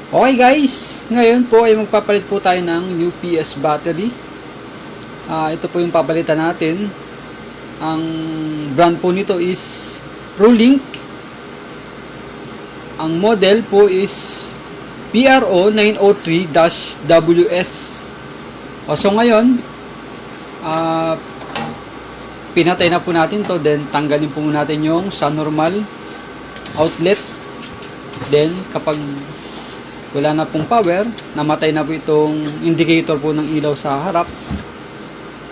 Okay guys, ngayon po ay magpapalit po tayo ng UPS battery. Ito po yung papalitan natin. Ang brand po nito is ProLink. Ang model po is PRO 903-WS. So ngayon, pinatay na po natin to, then tanggalin po natin yung sa normal outlet. Then kapag wala na pong power, namatay na po itong indicator po ng ilaw sa harap,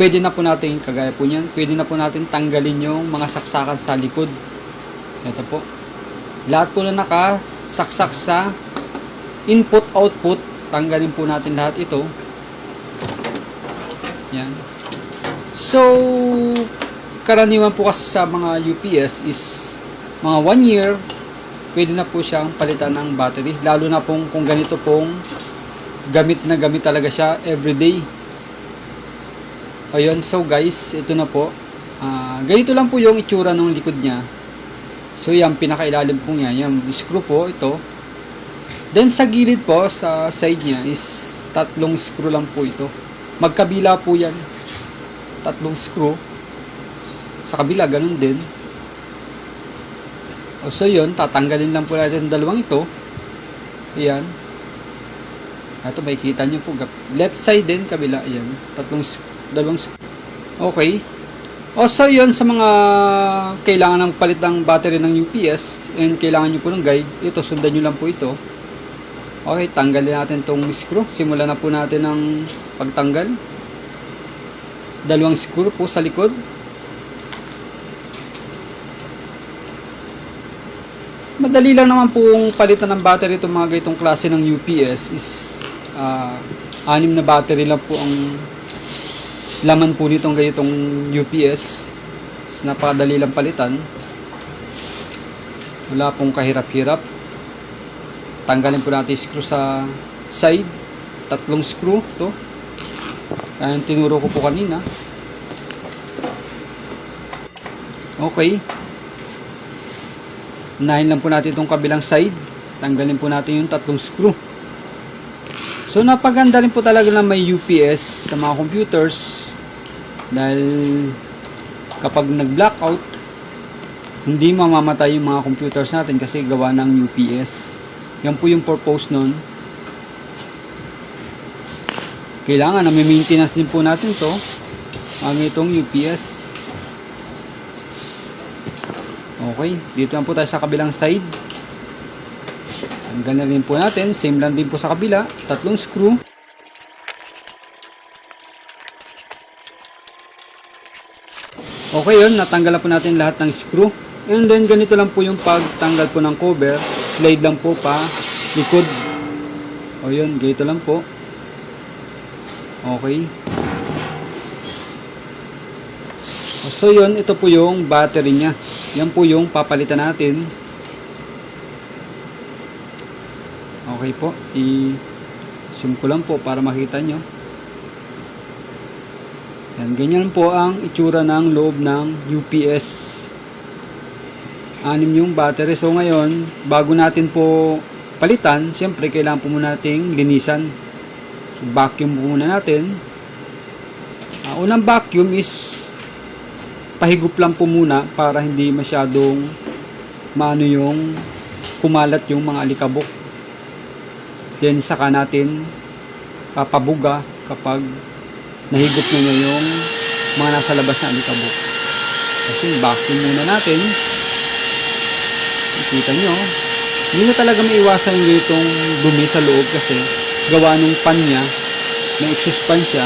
pwede na po natin, kagaya po niyan, pwede na po natin tanggalin yung mga saksakan sa likod. Ito po, lahat po na nakasaksak sa input output, tanggalin po natin lahat ito. Yan. So karaniwan po kasi sa mga UPS is mga 1 year pwede na po siyang palitan ng battery, lalo na kung ganito pong gamit na gamit talaga siya everyday. Ayun, so guys, ito na po. Ganito lang po yung itsura ng likod niya. So yan, pinakailalim po niya, yung screw po ito. Then sa gilid po, sa side niya is 3 screw lang po ito. Magkabila po yan, 3 screw. Sa kabila, ganun din. So yun, tatanggalin lang po natin dalawang ito. Ayan. Ito, makikita nyo po. Left side din, kabila. Ayan. Dalawang. Okay. So yun, sa mga kailangan ng palit ng battery ng UPS and kailangan nyo po ng guide, ito, sundan nyo lang po ito. Okay, tanggalin natin tong screw. Simulan na po natin ang pagtanggal. Dalawang screw po sa likod. Madali lang naman pong palitan ng battery itong mga ganitong klase ng UPS is 6 na battery lang po ang laman po nitong ganitong UPS. Is napakadali lang palitan. Wala pong kahirap-hirap. Tanggalin po natin screw sa side. 3 screw to. Yan tinuro ko po kanina. Okay. Unahin lang po natin itong kabilang side. Tanggalin po natin yung 3 screw. So napaganda rin po talaga na may UPS sa mga computers, dahil kapag nag-blackout, hindi mamamatay yung mga computers natin kasi gawa ng UPS. Yan po yung purpose nun. Kailangan na may maintenance din po natin to, ang itong UPS. Okay, dito lang po tayo sa kabilang side. Tanggal na rin po natin. Same lang din po sa kabila. 3 screw. Okay yun, natanggal na po natin lahat ng screw. And then ganito lang po yung pagtanggal po ng cover. Slide lang po pa likod. O yun, ganito lang po. Okay. So yun, ito po yung battery niya. Yan po yung papalitan natin. Okay po, i-zoom ko lang po para makita nyo. Yan, ganyan po ang itsura ng loob ng UPS. 6 yung battery. So ngayon, bago natin po palitan, siyempre kailangan po muna nating linisan. So, vacuum po muna natin. Unang vacuum is pahigop lang po muna para hindi masyadong maano yung kumalat yung mga alikabok. Then saka natin papabuga kapag nahigop na niya yung mga nasa labas na alikabok. Kasi vacuum muna natin. Kita nyo, hindi na talaga maiwasan yung itong dumi sa loob kasi gawa nung pan niya, may exhaust pan siya.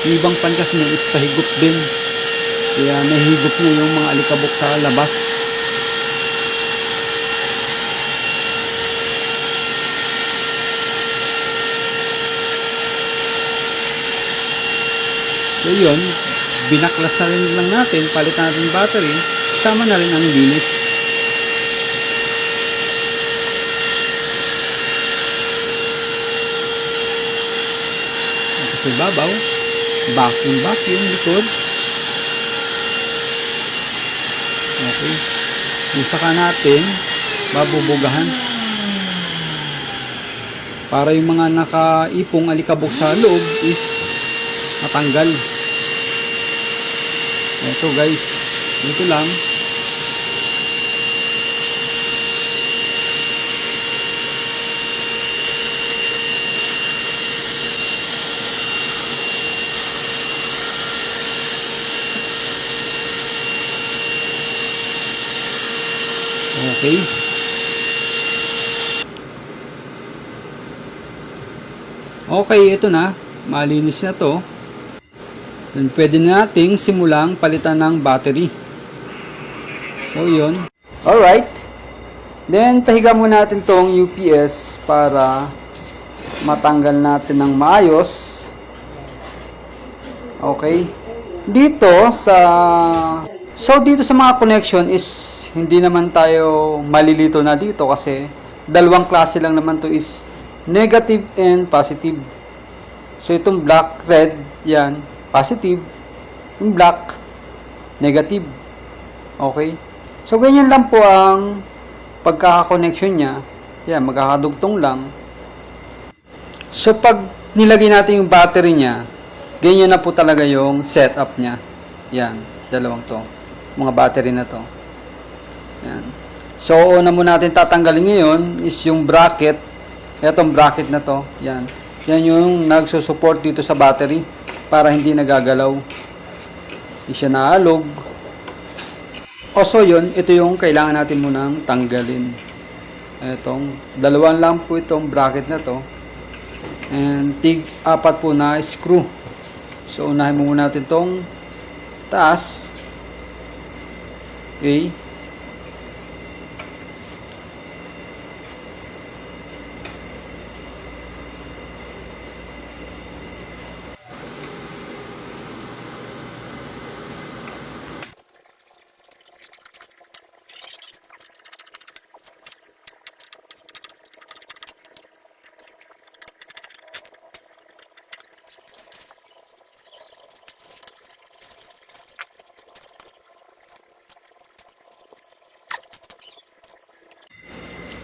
Yung ibang pan kasi niya is pahigop din. Kaya nahihigop niya yung mga alikabok sa labas. So yun, binaklas na rin lang natin, palitan natin battery, sama na rin ang linis. Ito sa ibabaw, vacuum likod. Okay. Yung saka natin babubugahan para yung mga nakaipong alikabok sa loob is matanggal. Ito guys, ito lang. Okay. Okay, ito na. Malinis na to. Then pwede na nating simulang palitan ng battery. So, yun. Alright. Then, pahiga muna natin tong UPS para matanggal natin ng maayos. Okay. Dito sa mga connection is hindi naman tayo malilito na dito kasi dalawang klase lang naman to is negative and positive. So itong black, red, yan, positive. Yung black, negative. Okay? So ganyan lang po ang pagkaka-connection niya. Yan, magkakadugtong lang. So pag nilagay natin yung battery niya, ganyan na po talaga yung setup niya. Yan, dalawang to. Mga battery na to. Yan. So, una muna natin tatanggalin ngayon is yung bracket. Etong bracket na to. Yan. Yan yung nagsusupport dito sa battery para hindi nagagalaw. Hindi siya naalog. So, yun. Ito yung kailangan natin munang tanggalin. Etong, dalawan lang po itong bracket na to. And tig-apat po na screw. So, unahin muna natin itong taas. Okay.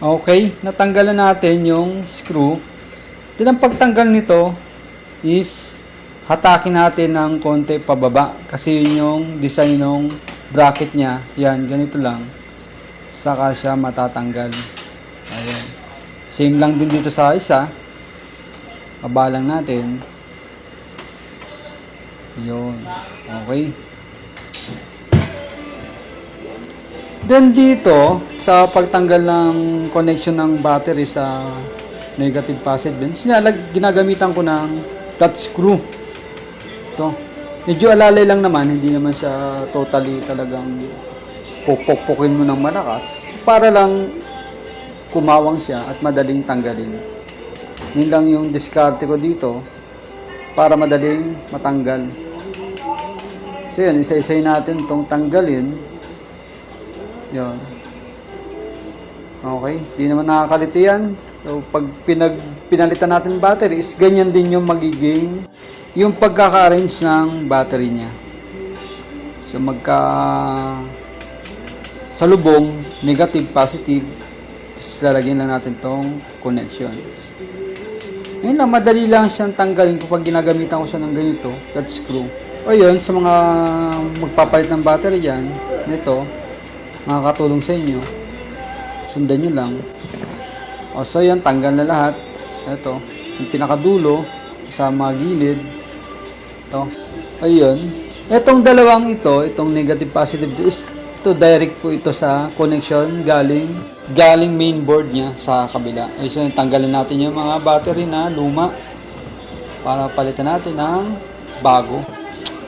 Okay, natanggalan natin yung screw. Then ang pagtanggal nito is hatakin natin ng konti pababa kasi yun yung design ng bracket niya. Yan, ganito lang. Saka siya matatanggal. Ayan. Same lang din dito sa isa. Pabalang natin. Yun. Okay. Then dito, sa pagtanggal ng connection ng battery sa negative positive, ginagamitan ko ng flat screw. Ito. Medyo alalay lang naman, hindi naman siya totally talagang pupukpukin mo ng malakas. Para lang kumawang siya at madaling tanggalin. Yun lang yung diskarte ko dito para madaling matanggal. So yan, isa-isay natin itong tanggalin. Yan. Okay, di naman nakakalito yan. So, pag pinalitan natin battery, is ganyan din yung magiging yung pagkaka-arrange ng battery niya. So, sa lubong, negative, positive, lalagyan lang natin tong connection. Ngayon lang, madali lang siyang tanggalin kapag ginagamitan ko siya ng ganito, that screw. O yun, sa mga magpapalit ng battery dyan, nito, makakatulong sa inyo. Sundan nyo lang. So yan, tanggal na lahat. Ito, yung pinakadulo sa mga gilid. Ito. Ayun. Itong dalawang ito, itong negative positive is ito direct po ito sa connection galing mainboard niya sa kabila. So tanggalin natin yung mga battery na luma para palitan natin ng bago.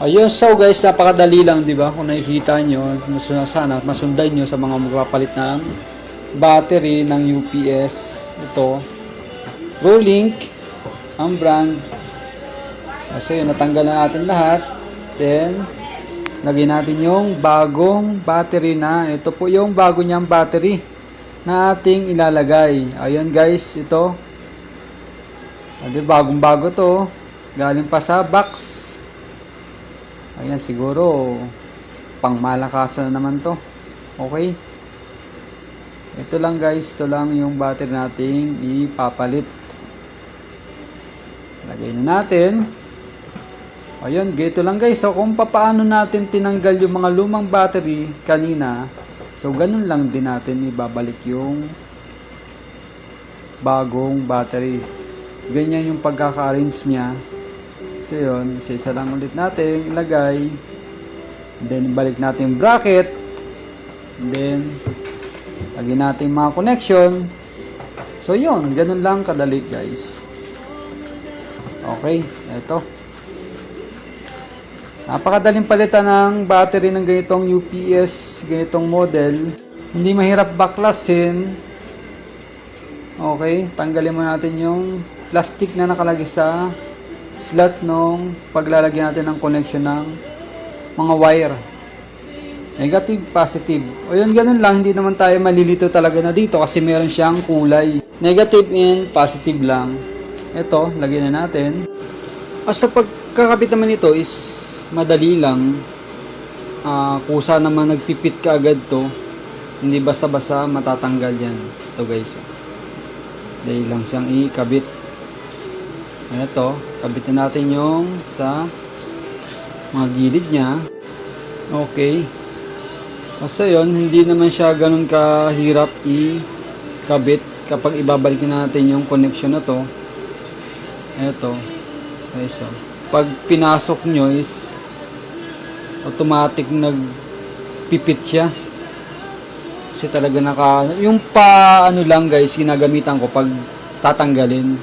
Ayun, so guys, napakadali lang, di ba? Kung nakikita nyo, sana masundan nyo sa mga magpapalit ng battery ng UPS. Ito, Rolink, ang brand. So yun, natanggal na natin lahat. Then, lagyan natin yung bagong battery na. Ito po yung bago niyang battery na ating ilalagay. Ayun guys, ito. Bagong bago to. Galing pa sa box. Ayan, siguro pang malakasan naman to. Okay. Ito lang guys, ito lang yung battery nating ipapalit. Lagay na natin. Ayun, ganito lang guys. So, kung paano natin tinanggal yung mga lumang battery kanina, so, ganun lang din natin ibabalik yung bagong battery. Ganyan yung pagkaka-arrange niya. So, yun. Isa lang ulit natin ilagay. Then, balik natin yung bracket. Then, lagyan natin mga connection. So, yun. Ganun lang kadali guys. Okay. Ito. Napakadaling palitan ng battery ng ganitong UPS, ganitong model. Hindi mahirap baklasin. Okay, tanggalin mo natin yung plastic na nakalagay sa slot nung paglalagyan natin ng connection ng mga wire. Negative, positive. O yun, ganun lang. Hindi naman tayo malilito talaga na dito kasi meron siyang kulay. Negative and positive lang. Ito, lagyan na natin. Sa pagkakabit naman ito is madali lang. Kusa naman nagpipit ka agad to. Hindi basta-basta matatanggal yan. Ito guys. Dahil lang siyang ikabit. Ito, kabitin natin yung sa mga gilid niya. Okay. Kasi yun, hindi naman siya ganun kahirap ikabit kapag ibabalik natin yung connection na to. Ito. Okay, so pag pinasok nyo is automatic nagpipit siya. Kasi talaga yung ano lang guys, ginagamitan ko pag tatanggalin.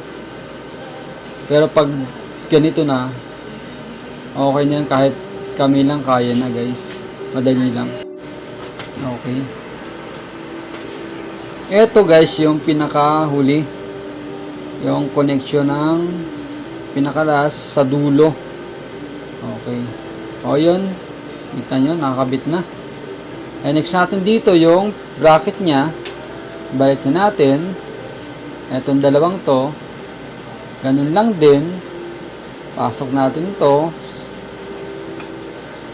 Pero pag ganito na, okay na yan, kahit kami lang kaya na guys. Madali lang. Okay. Ito guys, yung pinakahuli. Yung connection ng pinakalas sa dulo. Okay. O yun. Kita nyo, nakakabit na. And next natin dito yung bracket nya. Balik na natin. Etong dalawang to. Ganun lang din. Pasok natin to.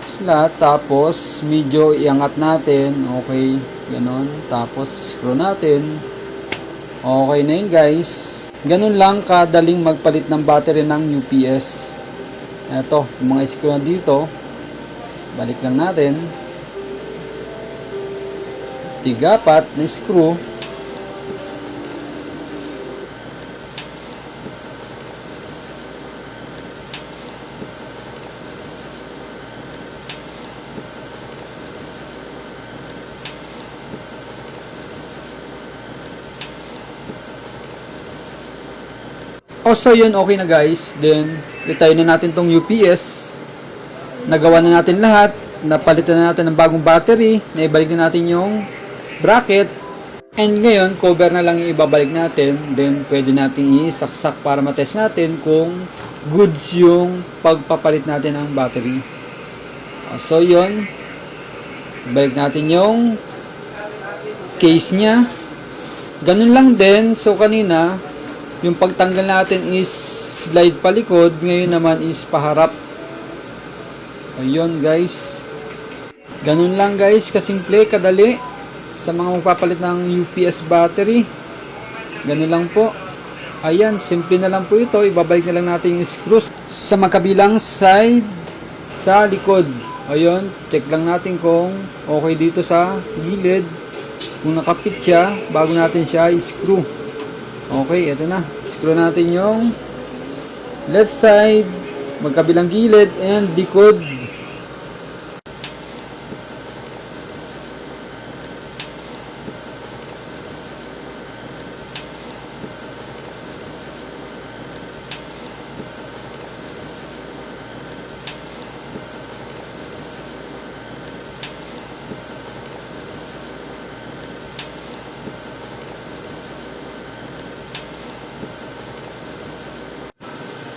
Slot. Tapos medyo iangat natin. Okay. Ganun. Tapos screw natin. Okay na yun guys. Ganun lang kadaling magpalit ng battery ng UPS. Ito, yung mga screw na dito. Balik lang natin. Tigapat na screw. So yun, okay na guys. Then, itay na natin tong UPS. Nagawa na natin lahat. Napalitan na natin ng bagong battery. Naibalik na natin yung bracket. And ngayon, cover na lang yung ibabalik natin. Then, pwede natin isaksak para matest natin kung goods yung pagpapalit natin ng battery. So yun. Balik natin yung case nya. Ganun lang din. So kanina, yung pagtanggal natin is slide palikod, ngayon naman is paharap. Ayun guys. Ganun lang guys, kasimple, kadali sa mga magpapalit ng UPS battery. Ganun lang po. Ayan, simple na lang po ito. Ibabalik na lang natin yung screws sa magkabilang side sa likod. Ayun, check lang natin kung okay dito sa gilid. Kung nakapit siya, bago natin siya i-screw. Okay, ito na. Screw natin yung left side, magkabilang gilid, and likod.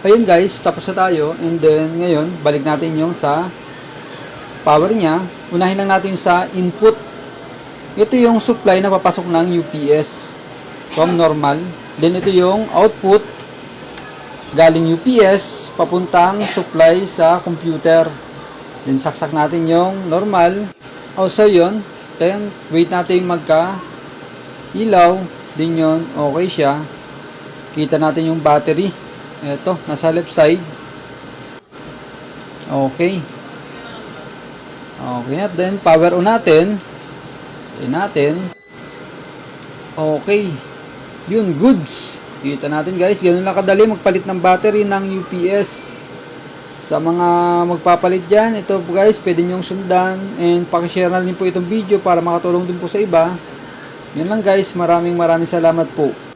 Ayun guys, tapos na tayo. And then, ngayon, balik natin yung sa power niya. Unahin lang natin sa input. Ito yung supply na papasok ng UPS from normal. Then, ito yung output galing UPS papuntang supply sa computer. Then, saksak natin yung normal. Also, yun. Then, wait natin magka ilaw. Then, yun, okay siya. Kita natin yung battery. Ito, nasa left side. Okay. Okay, at then power on natin. Okay. Yun, goods. Kita natin guys, ganun lang kadali magpalit ng battery ng UPS. Sa mga magpapalit dyan, ito po guys, pwede nyong sundan. And pakishare na rin po itong video para makatulong din po sa iba. Yun lang guys, maraming salamat po.